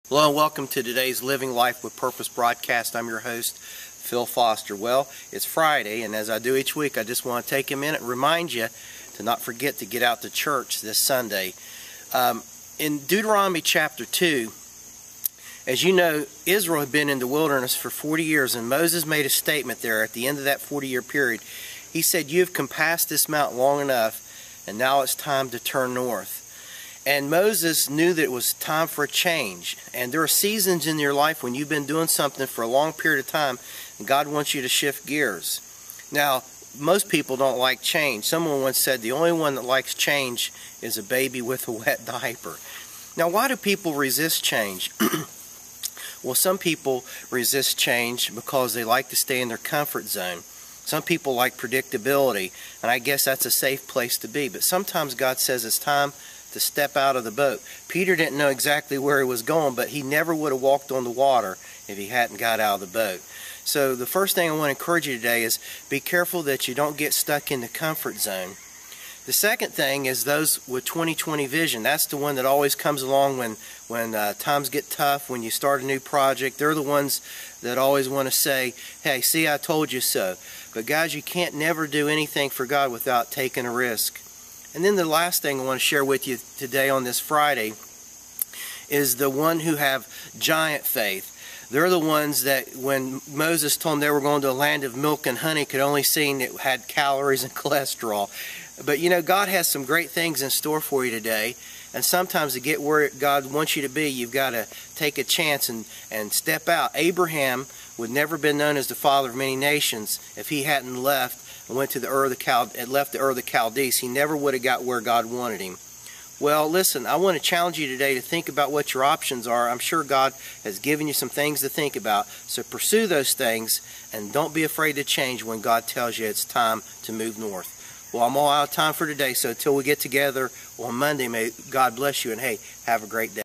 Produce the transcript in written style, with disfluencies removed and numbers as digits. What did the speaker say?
Hello and welcome to today's Living Life with Purpose broadcast. I'm your host, Phil Foster. Well, it's Friday, and as I do each week, I just want to take a minute and remind you to not forget to get out to church this Sunday. In Deuteronomy chapter 2, as you know, Israel had been in the wilderness for 40 years, and Moses made a statement there at the end of that 40-year period. He said, "You have compassed this mountain long enough, and now it's time to turn north." And Moses knew that it was time for a change. And there are seasons in your life when you've been doing something for a long period of time, and God wants you to shift gears. Now, most people don't like change. Someone once said the only one that likes change is a baby with a wet diaper. Now, why do people resist change? Well, some people resist change because they like to stay in their comfort zone. Some people like predictability, and I guess that's a safe place to be. But sometimes God says it's time to step out of the boat. Peter didn't know exactly where he was going, but he never would have walked on the water if he hadn't got out of the boat. So the first thing I want to encourage you today is be careful that you don't get stuck in the comfort zone. The second thing is those with 20/20 vision. That's the one that always comes along when times get tough, when you start a new project. They're the ones that always want to say, "Hey, see, I told you so." But guys, you can't never do anything for God without taking a risk. And then the last thing I want to share with you today on this Friday is the one who have giant faith. They're the ones that when Moses told them they were going to a land of milk and honey, could only see it had calories and cholesterol. But you know, God has some great things in store for you today. And sometimes to get where God wants you to be, you've got to take a chance and step out. Abraham would never have been known as the father of many nations if he hadn't left and left the Ur of the Chaldees. He never would have got where God wanted him. Well, listen, I want to challenge you today to think about what your options are. I'm sure God has given you some things to think about. So pursue those things and don't be afraid to change when God tells you it's time to move north. Well, I'm all out of time for today, so until we get together on Monday, may God bless you, and hey, have a great day.